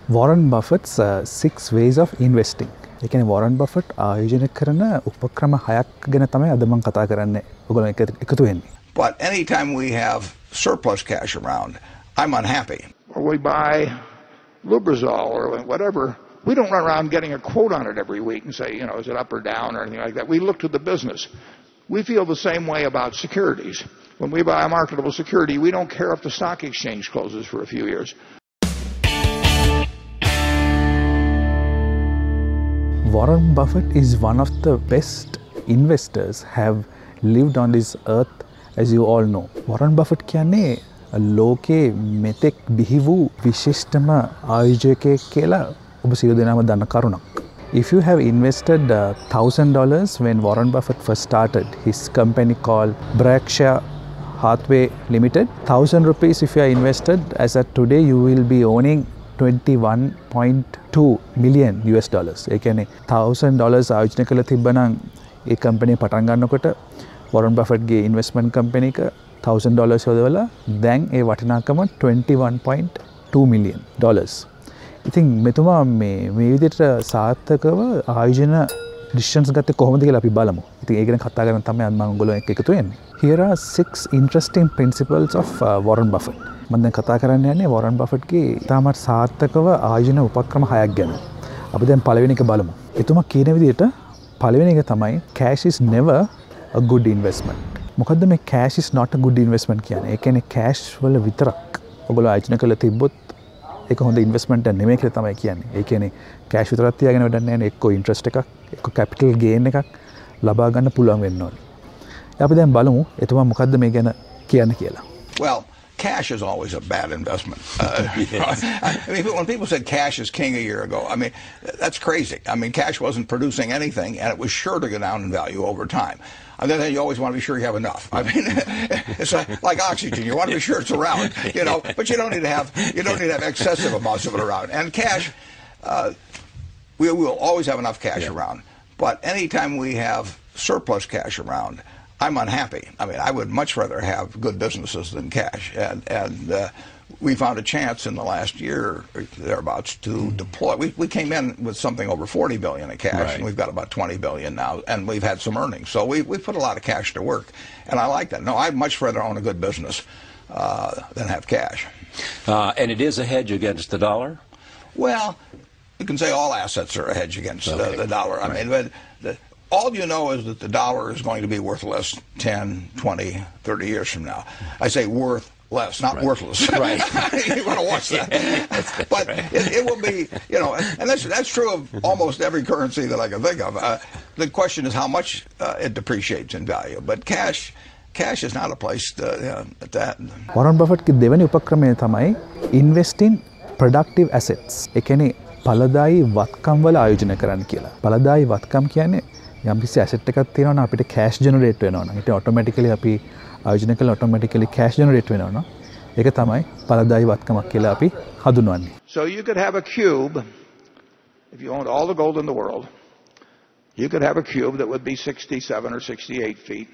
Warren Buffett's 6 ways of investing. ඒ කියන්නේ Warren Buffett ආයෝජනය කරන උපක්‍රම 6ක් ගැන තමයි අද මම කතා කරන්නේ. ඔයගොල්ලෝ එකතු වෙන්නේ. But anytime we have surplus cash around, I'm unhappy. Or we buy Lubrizol or whatever. We don't run around getting a quote on it every week and say, you know, is it up or down or anything like that. We look to the business. We feel the same way about securities. When we buy a marketable security, we don't care if the stock exchange closes for a few years. Warren Buffett is one of the best investors have lived on this earth, as you all know. Warren Buffett කියන්නේ ලෝකේ මෙතෙක් බිහි වූ විශිෂ්ටම ආයෝජකයෙක් කියලා ඔබ සියලු දෙනාම දන්න කරුණක්. If you have invested $1,000 when Warren Buffett first started his company called Berkshire Hathaway Limited, 1,000 rupees if you are invested, as at today you will be owning 21.2 million US dollars. ඒ කියන්නේ $1,000 ආයෝජනය කළ තිබ්බනම් ඒ කම්පැනි පටන් ගන්නකොට Warren Buffett ගේ investment company එක $1,000 යොදවලා දැන් ඒ වටිනාකම 21.2 million dollars. ඉතින් මෙතුමා මේ විදිහට සාර්ථකව ආයෝජන decisions ගත්තේ කොහොමද කියලා අපි බලමු. ඉතින් ඒක ගැන කතා කරන්න තමයි අද මම ඔයගොල්ලෝ එක්ක එකතු වෙන්නේ. Here are 6 interesting principles of Warren Buffett. මම දැන් කතා කරන්න යන්නේ Warren Buffett ගේ තාමත් සාර්ථකව ආයෝජන උපක්‍රම 6ක් ගැන. අපි දැන් පළවෙනි එක බලමු. එතුමා කියන විදිහට පළවෙනි එක තමයි cash is never a good investment. මොකද්ද මේ cash is not a good investment කියන්නේ? ඒ කියන්නේ cash වල විතරක් ඔයගොල්ලෝ ආයෝජන කරලා තිබ්බොත් ඒක හොඳ ඉන්වෙස්ට්මන්ට් එකක් නෙමෙයි කියලා තමයි කියන්නේ. ඒ කියන්නේ cash විතරක් තියාගෙන වැඩක් නැහැ නේ. එක්ක interest එකක්, එක්ක capital gain එකක් ලබා ගන්න පුළුවන් වෙන්න ඕනේ. අපි දැන් බලමු එතුමා මොකද්ද මේ ගැන කියන්න කියලා. Well, cash is always a bad investment. I mean, when people said cash is king a year ago, I mean, that's crazy. I mean, cash wasn't producing anything, and it was sure to go down in value over time. And then you always want to be sure you have enough. I mean, it's like oxygen. You want to be sure it's around, you know, but you don't need to have excessive amounts of it around. And cash, we will always have enough cash around. But anytime we have surplus cash around, I'm unhappy. I mean, I would much rather have good businesses than cash. And we found a chance in the last year thereabouts to deploy. We came in with something over $40 billion in cash, and we've got about $20 billion now, and we've had some earnings. So we put a lot of cash to work, and I like that. No, I'd much rather own a good business than have cash. And it is a hedge against the dollar? Well, you can say all assets are a hedge against the dollar. I mean, but all you know is that the dollar is going to be worth less 10, 20, 30 years from now. I say worth less, not worthless. Right. You want to watch that. But it will be, you know, and that's true of almost every currency that I can think of. The question is how much it depreciates in value. But cash is not a place to, at that. Warren Buffett ගේ දෙවෙනි උපක්‍රමය තමයි invest in productive assets. ඒ කියන්නේ ඵලදායී වත්කම් වල ආයෝජනය කරන්න කියලා. ඵලදායී වත්කම් කියන්නේ යම්කිසි asset එකක් තියෙනවා නම් අපිට cash generate වෙනවා නම් ඒක automatically අපි ආයෝජනය කළා automatically cash generate වෙනවා නම් ඒක තමයි ඵලදායී වත්කමක් කියලා අපි හඳුන්වන්නේ. So you could have a cube, if you owned all the gold in the world, you could have a cube that would be 67 or 68 feet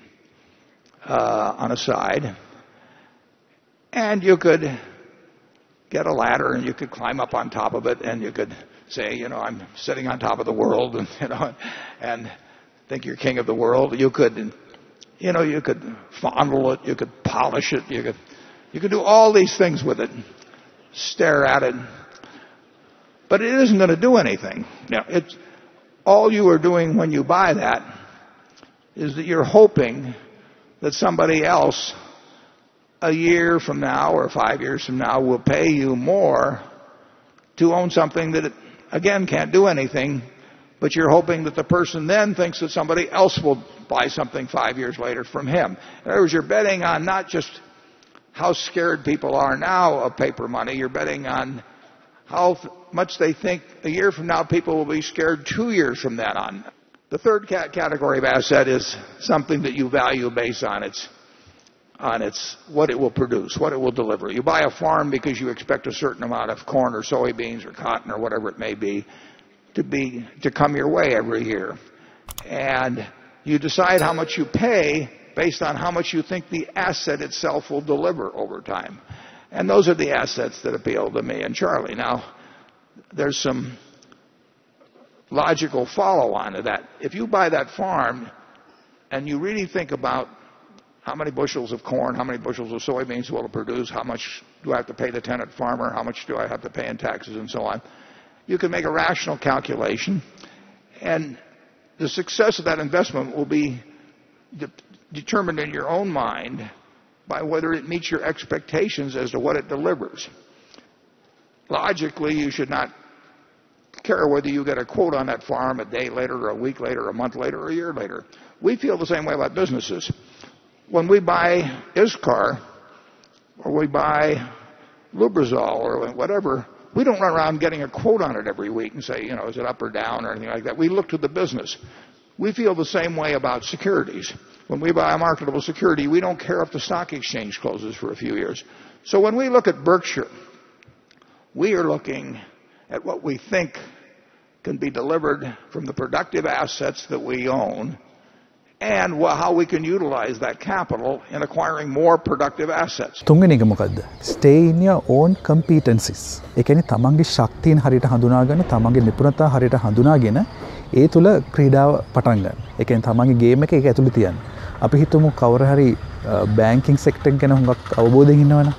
on a side, and you could get a ladder and you could climb up on top of it and you could say, you know, I'm sitting on top of the world, and you know, and think you're king of the world. You could, you know, you could fondle it, you could polish it, you could do all these things with it, stare at it, but it isn't going to do anything. Now, it's all you are doing when you buy that is that you're hoping that somebody else a year from now or 5 years from now will pay you more to own something that it, again, can't do anything, but you're hoping that the person then thinks that somebody else will buy something 5 years later from him. In other words, you're betting on not just how scared people are now of paper money, you're betting on how much they think a year from now people will be scared 2 years from then on. The third category of asset is something that you value based on its what it will produce, what it will deliver. You buy a farm because you expect a certain amount of corn or soybeans or cotton or whatever it may be to come your way every year. And you decide how much you pay based on how much you think the asset itself will deliver over time. And those are the assets that appeal to me and Charlie. Now, there's some logical follow-on to that. If you buy that farm and you really think about how many bushels of corn, how many bushels of soybeans will it produce, how much do I have to pay the tenant farmer, how much do I have to pay in taxes and so on, you can make a rational calculation, and the success of that investment will be determined in your own mind by whether it meets your expectations as to what it delivers. Logically, you should not care whether you get a quote on that farm a day later or a week later or a month later or a year later. We feel the same way about businesses. When we buy ISCAR or we buy Lubrizol or whatever, we don't run around getting a quote on it every week and say, is it up or down or anything like that. We look to the business. We feel the same way about securities. When we buy a marketable security, we don't care if the stock exchange closes for a few years. So when we look at Berkshire, we are looking at what we think can be delivered from the productive assets that we own and how we can utilize that capital in acquiring more productive assets. තුන්වෙනි එක මොකද්ද? Stay in your own competencies. ඒ කියන්නේ තමන්ගේ ශක්තියන් හරියට හඳුනාගෙන තමන්ගේ නිපුණතා හරියට හඳුනාගෙන ඒ තුල ක්‍රීඩාව පටන් ගන්න. ඒ කියන්නේ තමන්ගේ ගේම් එක ඒක ඇතුළේ තියන්න. අපි හිතමු කවුරු හරි බැංකින් සෙක්ටර් එක ගැන හුඟක් අවබෝධයෙන් ඉන්නවනේ.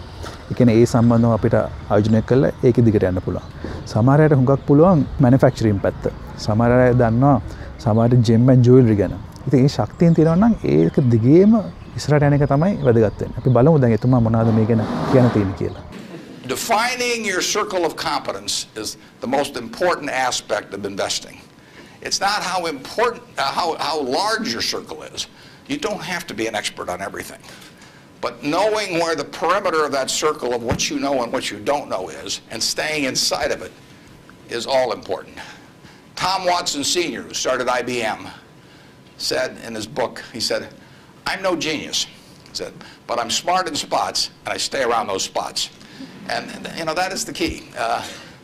ඒ කියන්නේ ඒ සම්බන්ධව අපිට ආයෝජනය කළා ඒක දිගට යන්න පුළුවන්. සමහර අයට හුඟක් පුළුවන් මැනුෆැක්චරින් පැත්ත. සමහර අය දන්නවා සමහර ජෙම් ඇන්ඩ් ජුවෙලරි ගැන. ඉතින් ඒ ශක්තියන් තියෙනවා නම් ඒක දිගේම ඉස්සරහට යන එක තමයි වැදගත් වෙන්නේ. අපි බලමු දැන් එතුමා මොනවද මේ ගැන කියන්න තියෙන්නේ කියලා. Defining your circle of competence is the most important aspect of investing. It's not how important, how large your circle is. You don't have to be an expert on everything. But knowing where the perimeter of that circle of what you know and what you don't know is, and staying inside of it, is all important. Tom Watson Sr., who started IBM, said in his book, he said, I'm no genius, he said, but I'm smart in spots, and I stay around those spots. And that is the key.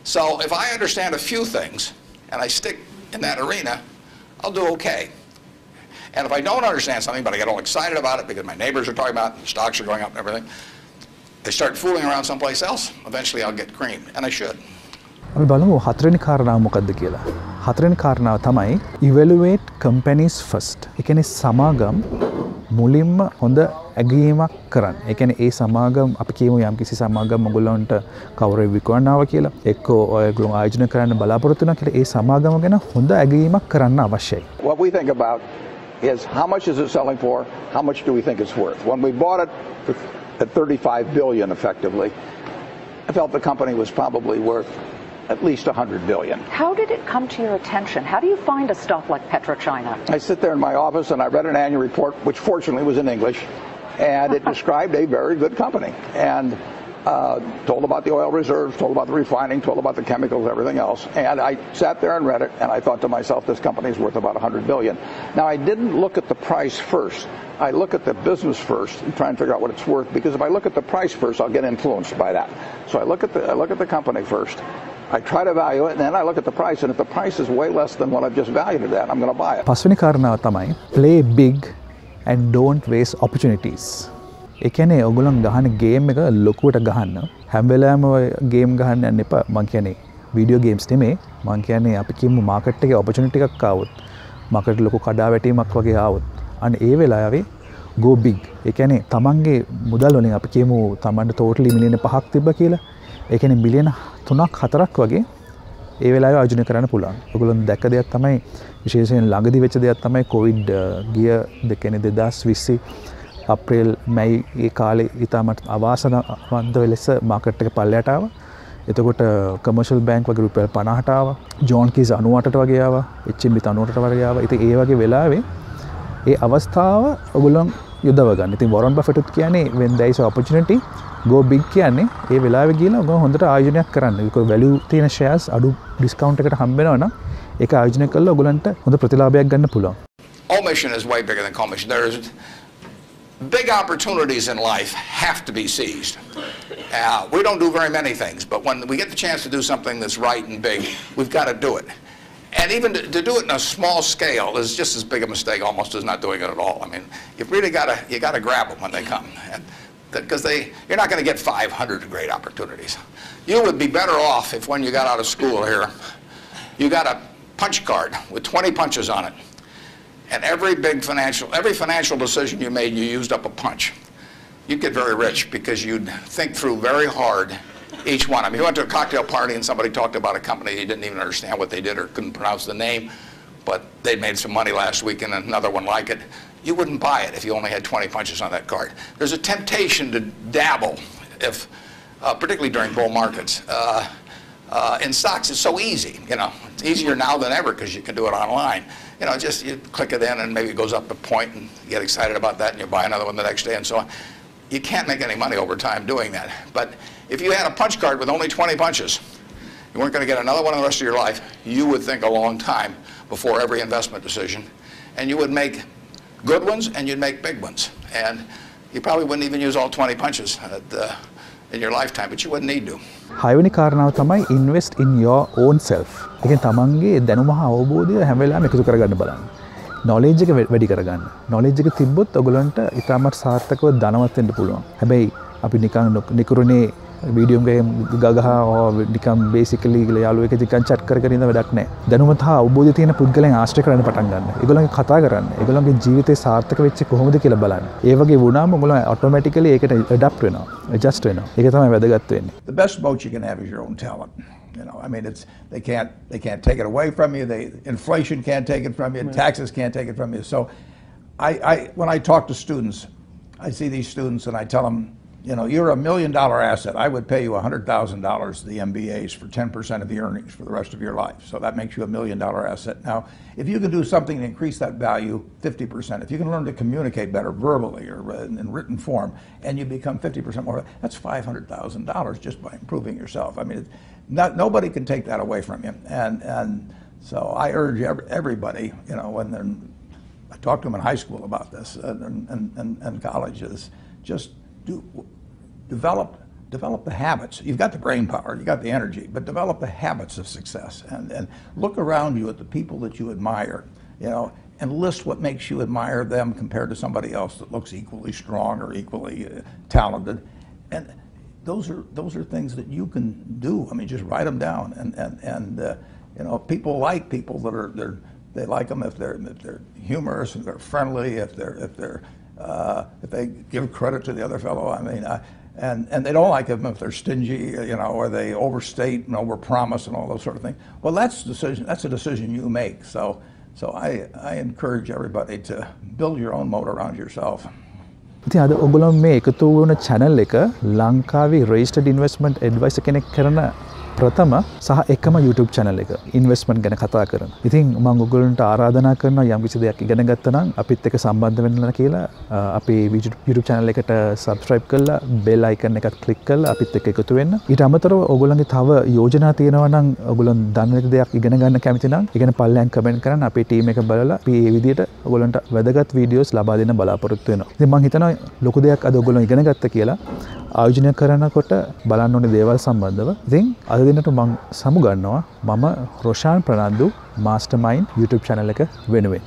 So if I understand a few things, and I stick in that arena, I'll do okay. And if I don't understand something, but I get all excited about it because my neighbors are talking about it, and stocks are going up and everything, I start fooling around someplace else, eventually I'll get creamed, and I should. අපි බලමු හතරවෙනි කාරණාව මොකක්ද කියලා. හතරවෙනි කාරණාව තමයි evaluate companies first. ඒ කියන්නේ සමාගම් මුලින්ම හොඳ ඇගීමක් කරන්න. ඒ කියන්නේ ඒ සමාගම් අපි කියමු යම්කිසි සමාගම් ඔයගොල්ලන්ට කවුරු විකුණනවා කියලා එක්ක ඔයගොල්ලෝ ආයෝජනය කරන්න බලාපොරොත්තු වෙනවා කියලා ඒ සමාගම ගැන හොඳ ඇගීමක් කරන්න අවශ්‍යයි. What we think about is how much is it selling for, how much do we think it's worth. When we bought it at $35 billion effectively, I felt the company was probably worth at least $100 billion. How did it come to your attention? How do you find a stock like PetroChina? I sit there in my office and I read an annual report, which fortunately was in English, and it described a very good company. And told about the oil reserves, told about the refining, told about the chemicals, everything else. And I sat there and read it, and I thought to myself, this company is worth about $100 billion. Now, I didn't look at the price first. I look at the business first and try and figure out what it's worth, because if I look at the price first, I'll get influenced by that. So I look at the company first. I try to value it, and then I look at the price, and if the price is way less than what I've just valued it at, I'm going to buy it. පස්වෙනි කාරණාව තමයි play big and don't waste opportunities. ඒ කියන්නේ ඔයගොල්ලන් ගහන game එක ලොකුවට ගහන්න. හැම වෙලාවෙම ඔය ගේම් ගහන්න යන්න එපා. මං කියන්නේ වීඩියෝ ගේම්ස් නෙමෙයි. මං කියන්නේ අපි කියමු මාකට් එකේ opportunity එකක් ආවොත්, මාකට් ලොකු කඩාවැටීමක් වගේ ආවොත්, අන්න ඒ වෙලාවේ go big. ඒ කියන්නේ තමන්ගේ මුදල් වලින් අපි කියමු තමන්ට totally මිලියන 5ක් තිබ්බ කියලා. ඒ කියන්නේ මිලියන 3ක් 4ක් වගේ ඒ වෙලාවේ ආයෝජනය කරන්න පුළුවන්. ඔයගොල්ලන් දැක්ක දෙයක් තමයි විශේෂයෙන් ළඟදී වෙච්ච දෙයක් තමයි කොවිඩ් ගිය 2020 අප්‍රේල් මැයි ඒ කාලේ ඉතාමත් අවාසනාවන්ත ලෙස මාකට් එක පල්ලයට ආවා. එතකොට කමර්ෂල් බැංක් වගේ රුපියල් 50ට ආවා. ජෝන් කීස් 98ට වගේ ආවා. HMB 98ට වගේ ආවා. ඉතින් ඒ වගේ වෙලාවේ ඒ අවස්ථාව ඔයගොල්ලන් යොදව ගන්න. ඉතින් වොරන් බෆෙට්ත් කියන්නේ when there is opportunity go big කියන්නේ ඒ වෙලාවේ ගිහලා ඔයගොල්ලෝ හොඳට ආයෝජනයක් කරන්න. ඒක වැලියු තියෙන shares අඩු ඩිස්කවුන්ට් එකකට හම්බ වෙනවා නම් ඒක ආයෝජනය කරලා ඔයගොල්ලන්ට හොඳ ප්‍රතිලාභයක් ගන්න පුළුවන්. Omission is way bigger than commission. There is big opportunities in life have to be seized. We don't do very many things, but when we get the chance to do something that's right and big, we've got to do it. And even to do it in a small scale is just as big a mistake almost as not doing it at all. I mean, you've really got to grab them when they come. And because you're not going to get 500 great opportunities. You would be better off if when you got out of school here, you got a punch card with 20 punches on it. And every financial decision you made, you used up a punch. You'd get very rich because you'd think through very hard each one. I mean, you went to a cocktail party and somebody talked about a company, you didn't even understand what they did or couldn't pronounce the name, but they'd made some money last week and another one like it. You wouldn't buy it if you only had 20 punches on that card. There's a temptation to dabble, particularly during bull markets. In stocks, it's so easy. It's easier now than ever because you can do it online. Just you click it in and maybe it goes up a point and you get excited about that and you buy another one the next day and so on. You can't make any money over time doing that. But if you had a punch card with only 20 punches, you weren't going to get another one the rest of your life, you would think a long time before every investment decision. And you would make good ones and you'd make big ones. And you probably wouldn't even use all 20 punches in your lifetime, but you wouldn't need to. හයවෙනි කාරණාව තමයි invest in your own self. ඒ කියන්නේ තමන්ගේ දැනුම හා අවබෝධය හැම වෙලාවෙම එකතු කරගන්න බලන්න. knowledge එක වැඩි කරගන්න. knowledge එක තිබ්බොත් ඔයගලන්ට ඉතාමත් සාර්ථකව ධනවත් වෙන්න පුළුවන්. හැබැයි අපි නිකන් නිකරුණේ වීඩියෝ ගේම් ගගහා නිකන් බේසිකලි යාළුවෙක් එක්ක නිකන් chat කර කර ඉඳ වැඩක් නැහැ. දැනුම සහ අවබෝධය තියෙන පුද්ගලයන් ආශ්‍රය කරන්න පටන් ගන්න. ඒගොල්ලන්ගේ කතා කරන්න. ඒගොල්ලන්ගේ ජීවිතේ සාර්ථක වෙච්ච කොහොමද කියලා බලන්න. ඒ වගේ වුණාම ඔයගොල්ලෝ automatically ඒකට adapt වෙනවා. adjust වෙනවා. ඒක තමයි වැදගත් වෙන්නේ. The best moat you can have is your own talent. I mean, they can't take it away from you. Inflation can't take it from you. Taxes can't take it from you. So, when I talk to students, I see these students and I tell them, you're $1 million asset. I would pay you $100,000 the MBAs for 10% of the earnings for the rest of your life. So that makes you $1 million asset. Now, if you can do something to increase that value 50%, if you can learn to communicate better verbally or in written form, and you become 50% more, that's $500,000 just by improving yourself. I mean, nobody can take that away from you. And so I urge everybody, when I talk to them in high school about this and colleges, just develop the habits. You've got the brain power, you got the energy, but develop the habits of success and look around you at the people that you admire, and list what makes you admire them compared to somebody else that looks equally strong or equally talented. And those are things that you can do. I mean, just write them down. And people like people that they like them if they're humorous, if they're friendly, if they give credit to the other fellow. I mean, and they don't like them if they're stingy, or they overstate and overpromise and all those sort of things. Well, that's a decision you make. So I encourage everybody to build your own moat around yourself. ඉතින් අද ඔයගොල්ලෝ මේ එකතු වුණ channel එක ලංකාවේ registered investment advisor කෙනෙක් කරන ප්‍රථම සහ එකම YouTube channel එක investment ගැන කතා කරන. ඉතින් මම ඔයගොල්ලන්ට ආරාධනා කරනවා යම් කිසි දෙයක් ඉගෙන ගත්තා නම් අපිත් එක්ක සම්බන්ධ වෙන්න කියලා අපේ YouTube channel එකට subscribe කරලා bell icon එකත් click කරලා අපිත් එක්ක එකතු වෙන්න. ඊට අමතරව ඔයගොල්ලන්ගේ තව යෝජනා තියෙනවා නම් ඔයගොල්ලන් දන්න දෙයක් ඉගෙන ගන්න කැමති නම් ඉගෙන පල්ලෙන් comment කරන්න අපේ team එක බලලා අපි මේ විදිහට ඔයගොල්ලන්ට වැදගත් videos ලබා දෙන්න බලාපොරොත්තු වෙනවා. ඉතින් මම හිතනවා ලොකු දෙයක් අද ඔයගොල්ලෝ ඉගෙන ගත්තා කියලා ආයෝජනය කරනකොට බලන්න ඕනේ දේවල් සම්බන්ධව. ඉතින් අද දිනට මම සමු ගන්නවා මම Roshan Fernando MasterMind YouTube channel එක වෙනුවෙන්.